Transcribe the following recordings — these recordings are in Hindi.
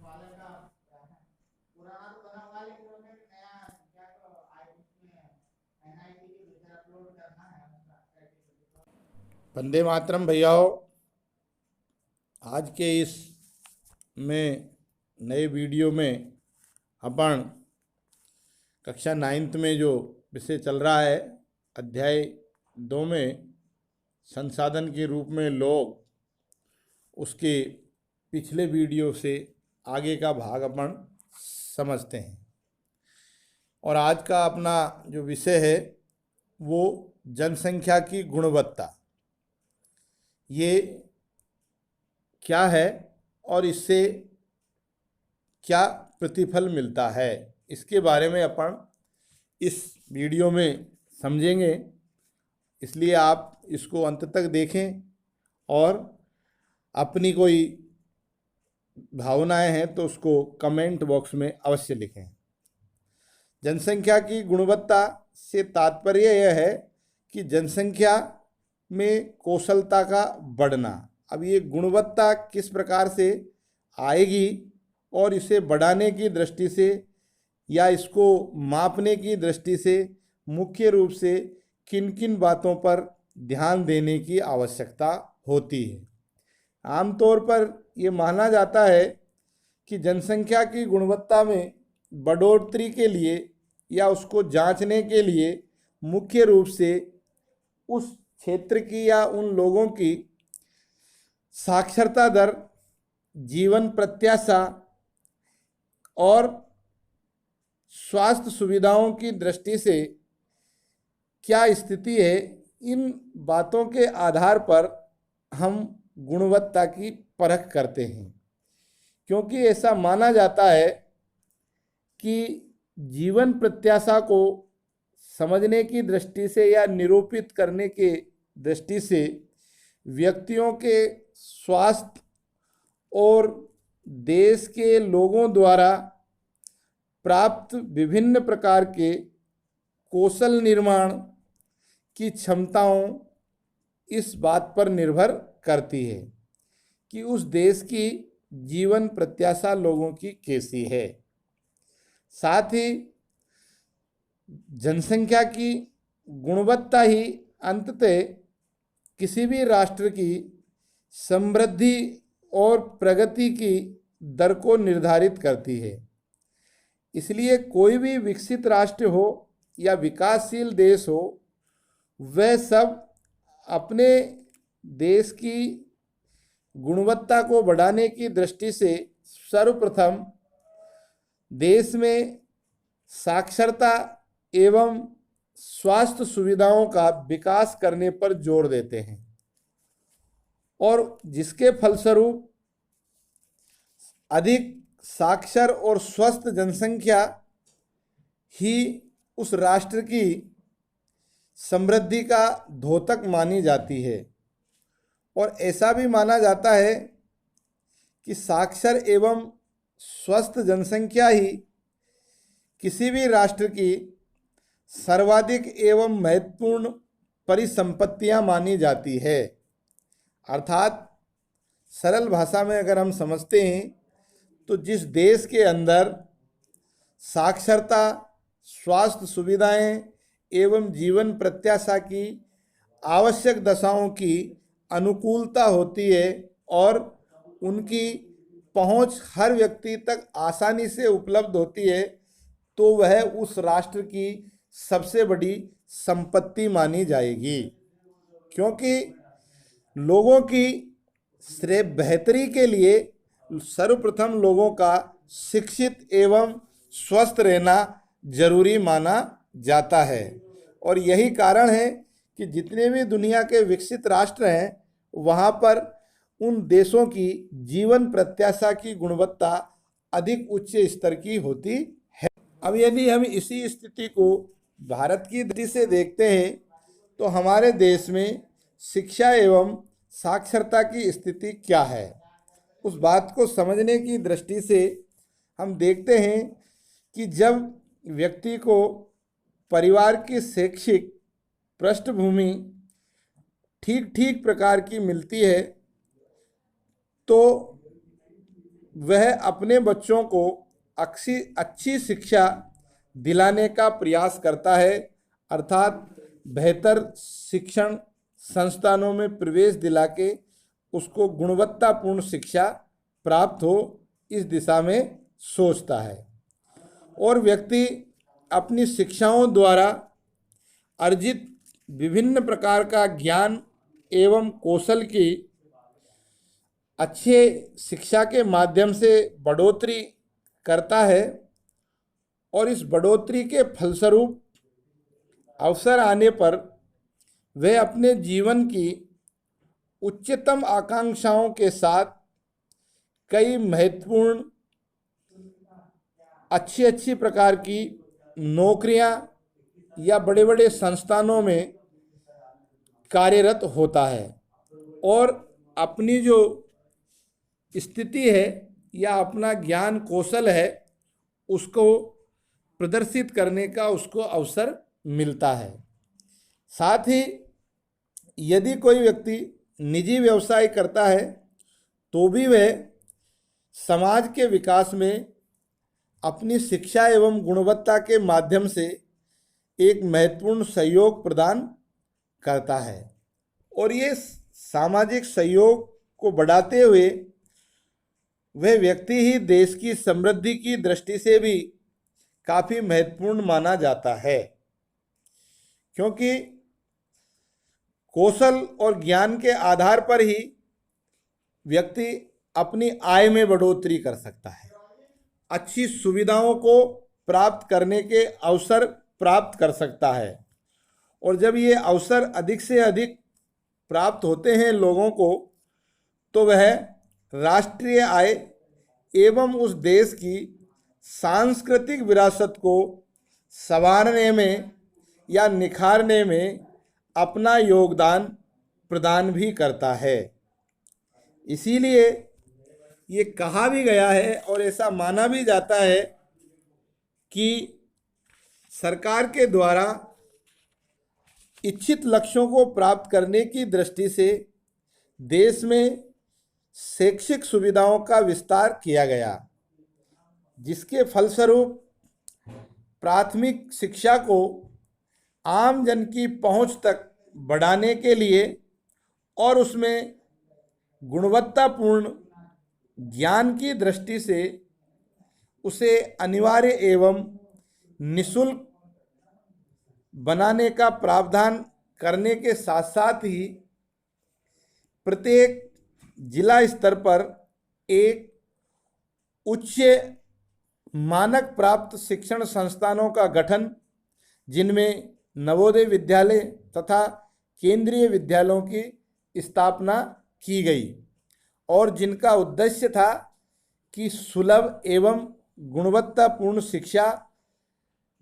वाले का पुराना तो बना हुआ लेकिन वो नया क्या तो आई इसमें एनआईटी के भीतर अपलोड करना है उसका। वंदे मातरम भैयाओ, आज के इस में नए वीडियो में अपन कक्षा 9th में जो विषय चल रहा है अध्याय 2 में संसाधन के रूप में लोग, उसके पिछले वीडियो से आगे का भाग अपन समझते हैं। और आज का अपना जो विषय है वो जनसंख्या की गुणवत्ता, ये क्या है और इससे क्या प्रतिफल मिलता है, इसके बारे में अपन इस वीडियो में समझेंगे। इसलिए आप इसको अंत तक देखें और अपनी कोई भावनाएं हैं तो उसको कमेंट बॉक्स में अवश्य लिखें। जनसंख्या की गुणवत्ता से तात्पर्य यह है कि जनसंख्या में कौशलता का बढ़ना। अब ये गुणवत्ता किस प्रकार से आएगी और इसे बढ़ाने की दृष्टि से या इसको मापने की दृष्टि से मुख्य रूप से किन किन बातों पर ध्यान देने की आवश्यकता होती है। आमतौर पर ये माना जाता है कि जनसंख्या की गुणवत्ता में बढ़ोतरी के लिए या उसको जांचने के लिए मुख्य रूप से उस क्षेत्र की या उन लोगों की साक्षरता दर, जीवन प्रत्याशा और स्वास्थ्य सुविधाओं की दृष्टि से क्या स्थिति है, इन बातों के आधार पर हम गुणवत्ता की परख करते हैं। क्योंकि ऐसा माना जाता है कि जीवन प्रत्याशा को समझने की दृष्टि से या निरूपित करने के दृष्टि से व्यक्तियों के स्वास्थ्य और देश के लोगों द्वारा प्राप्त विभिन्न प्रकार के कौशल निर्माण की क्षमताओं इस बात पर निर्भर करती है कि उस देश की जीवन प्रत्याशा लोगों की कैसी है। साथ ही जनसंख्या की गुणवत्ता ही अंततः किसी भी राष्ट्र की समृद्धि और प्रगति की दर को निर्धारित करती है। इसलिए कोई भी विकसित राष्ट्र हो या विकासशील देश हो, वह सब अपने देश की गुणवत्ता को बढ़ाने की दृष्टि से सर्वप्रथम देश में साक्षरता एवं स्वास्थ्य सुविधाओं का विकास करने पर जोर देते हैं और जिसके फलस्वरूप अधिक साक्षर और स्वस्थ जनसंख्या ही उस राष्ट्र की समृद्धि का द्योतक मानी जाती है। और ऐसा भी माना जाता है कि साक्षर एवं स्वस्थ जनसंख्या ही किसी भी राष्ट्र की सर्वाधिक एवं महत्वपूर्ण परिसंपत्तियां मानी जाती है। अर्थात सरल भाषा में अगर हम समझते हैं तो जिस देश के अंदर साक्षरता, स्वास्थ्य सुविधाएं एवं जीवन प्रत्याशा की आवश्यक दशाओं की अनुकूलता होती है और उनकी पहुंच हर व्यक्ति तक आसानी से उपलब्ध होती है, तो वह उस राष्ट्र की सबसे बड़ी संपत्ति मानी जाएगी। क्योंकि लोगों की श्रेय बेहतरी के लिए सर्वप्रथम लोगों का शिक्षित एवं स्वस्थ रहना जरूरी माना जाता है। और यही कारण है कि जितने भी दुनिया के विकसित राष्ट्र हैं, वहाँ पर उन देशों की जीवन प्रत्याशा की गुणवत्ता अधिक उच्च स्तर की होती है। अब यदि हम इसी स्थिति को भारत की दृष्टि से देखते हैं तो हमारे देश में शिक्षा एवं साक्षरता की स्थिति क्या है, उस बात को समझने की दृष्टि से हम देखते हैं कि जब व्यक्ति को परिवार की शैक्षिक पृष्ठभूमि ठीक ठीक प्रकार की मिलती है तो वह अपने बच्चों को अच्छी शिक्षा दिलाने का प्रयास करता है, अर्थात बेहतर शिक्षण संस्थानों में प्रवेश दिला के उसको गुणवत्तापूर्ण शिक्षा प्राप्त हो, इस दिशा में सोचता है। और व्यक्ति अपनी शिक्षाओं द्वारा अर्जित विभिन्न प्रकार का ज्ञान एवं कौशल की अच्छे शिक्षा के माध्यम से बढ़ोतरी करता है, और इस बढ़ोतरी के फलस्वरूप अवसर आने पर वह अपने जीवन की उच्चतम आकांक्षाओं के साथ कई महत्वपूर्ण अच्छी प्रकार की नौकरियां या बड़े बड़े संस्थानों में कार्यरत होता है, और अपनी जो स्थिति है या अपना ज्ञान कौशल है उसको प्रदर्शित करने का उसको अवसर मिलता है। साथ ही यदि कोई व्यक्ति निजी व्यवसाय करता है तो भी वह समाज के विकास में अपनी शिक्षा एवं गुणवत्ता के माध्यम से एक महत्वपूर्ण सहयोग प्रदान करता है, और ये सामाजिक सहयोग को बढ़ाते हुए वह व्यक्ति ही देश की समृद्धि की दृष्टि से भी काफ़ी महत्वपूर्ण माना जाता है, क्योंकि कौशल और ज्ञान के आधार पर ही व्यक्ति अपनी आय में बढ़ोतरी कर सकता है, अच्छी सुविधाओं को प्राप्त करने के अवसर प्राप्त कर सकता है, और जब ये अवसर अधिक से अधिक प्राप्त होते हैं लोगों को, तो वह राष्ट्रीय आय एवं उस देश की सांस्कृतिक विरासत को संवारने में या निखारने में अपना योगदान प्रदान भी करता है। इसीलिए ये कहा भी गया है और ऐसा माना भी जाता है कि सरकार के द्वारा इच्छित लक्ष्यों को प्राप्त करने की दृष्टि से देश में शैक्षिक सुविधाओं का विस्तार किया गया, जिसके फलस्वरूप प्राथमिक शिक्षा को आम जन की पहुंच तक बढ़ाने के लिए और उसमें गुणवत्तापूर्ण ज्ञान की दृष्टि से उसे अनिवार्य एवं निःशुल्क बनाने का प्रावधान करने के साथ साथ ही प्रत्येक जिला स्तर पर एक उच्च मानक प्राप्त शिक्षण संस्थानों का गठन, जिनमें नवोदय विद्यालय तथा केंद्रीय विद्यालयों की स्थापना की गई, और जिनका उद्देश्य था कि सुलभ एवं गुणवत्तापूर्ण शिक्षा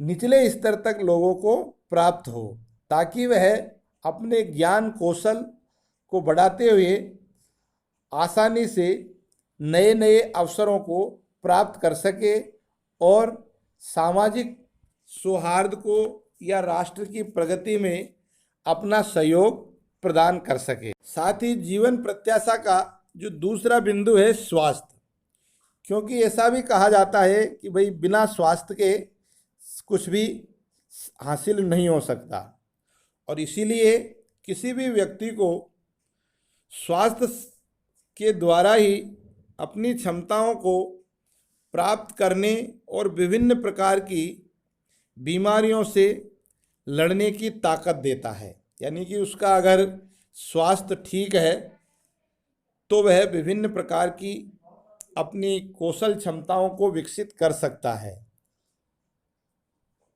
निचले स्तर तक लोगों को प्राप्त हो, ताकि वह अपने ज्ञान कौशल को बढ़ाते हुए आसानी से नए नए अवसरों को प्राप्त कर सके और सामाजिक सौहार्द को या राष्ट्र की प्रगति में अपना सहयोग प्रदान कर सके। साथ ही जीवन प्रत्याशा का जो दूसरा बिंदु है स्वास्थ्य, क्योंकि ऐसा भी कहा जाता है कि भाई बिना स्वास्थ्य के कुछ भी हासिल नहीं हो सकता, और इसीलिए किसी भी व्यक्ति को स्वास्थ्य के द्वारा ही अपनी क्षमताओं को प्राप्त करने और विभिन्न प्रकार की बीमारियों से लड़ने की ताकत देता है। यानी कि उसका अगर स्वास्थ्य ठीक है तो वह विभिन्न प्रकार की अपनी कौशल क्षमताओं को विकसित कर सकता है,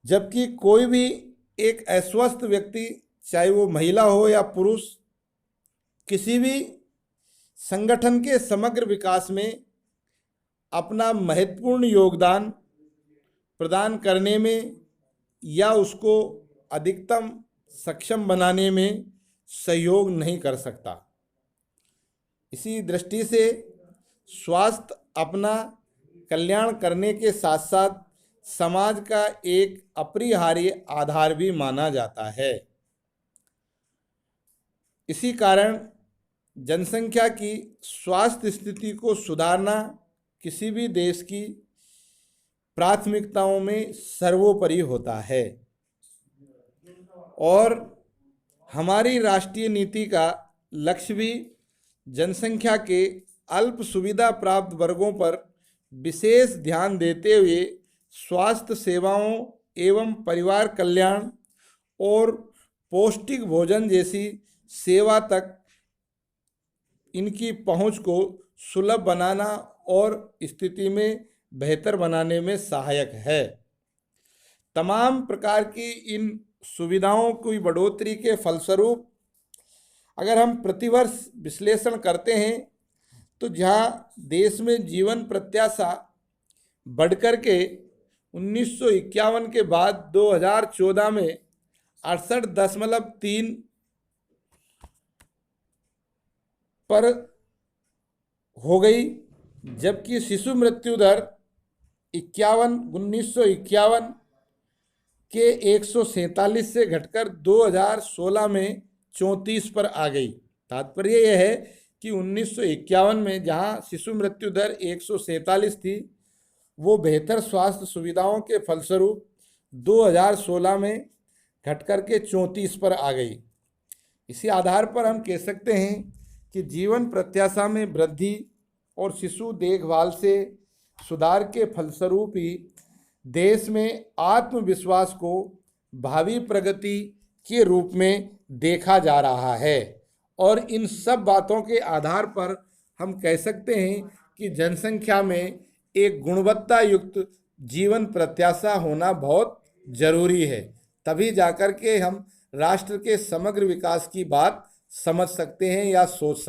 जबकि कोई भी एक अस्वस्थ व्यक्ति, चाहे वो महिला हो या पुरुष, किसी भी संगठन के समग्र विकास में अपना महत्वपूर्ण योगदान प्रदान करने में या उसको अधिकतम सक्षम बनाने में सहयोग नहीं कर सकता। इसी दृष्टि से स्वास्थ्य अपना कल्याण करने के साथ साथ समाज का एक अपरिहार्य आधार भी माना जाता है। इसी कारण जनसंख्या की स्वास्थ्य स्थिति को सुधारना किसी भी देश की प्राथमिकताओं में सर्वोपरि होता है। और हमारी राष्ट्रीय नीति का लक्ष्य भी जनसंख्या के अल्प सुविधा प्राप्त वर्गों पर विशेष ध्यान देते हुए स्वास्थ्य सेवाओं एवं परिवार कल्याण और पौष्टिक भोजन जैसी सेवा तक इनकी पहुंच को सुलभ बनाना और स्थिति में बेहतर बनाने में सहायक है। तमाम प्रकार की इन सुविधाओं की बढ़ोतरी के फलस्वरूप अगर हम प्रतिवर्ष विश्लेषण करते हैं तो जहां देश में जीवन प्रत्याशा बढ़कर के 1951 के बाद 2014 में 68.3 पर हो गई, जबकि शिशु मृत्यु दर 1951 के 147 से घटकर 2016 में 34 पर आ गई। तात्पर्य यह है कि 1951 में जहां शिशु मृत्यु दर 147 थी, वो बेहतर स्वास्थ्य सुविधाओं के फलस्वरूप 2016 में घटकर के 34 पर आ गई। इसी आधार पर हम कह सकते हैं कि जीवन प्रत्याशा में वृद्धि और शिशु देखभाल से सुधार के फलस्वरूप ही देश में आत्मविश्वास को भावी प्रगति के रूप में देखा जा रहा है। और इन सब बातों के आधार पर हम कह सकते हैं कि जनसंख्या में एक गुणवत्ता युक्त जीवन प्रत्याशा होना बहुत जरूरी है। तभी जाकर के हम राष्ट्र के समग्र विकास की बात समझ सकते हैं या सोच सकते हैं।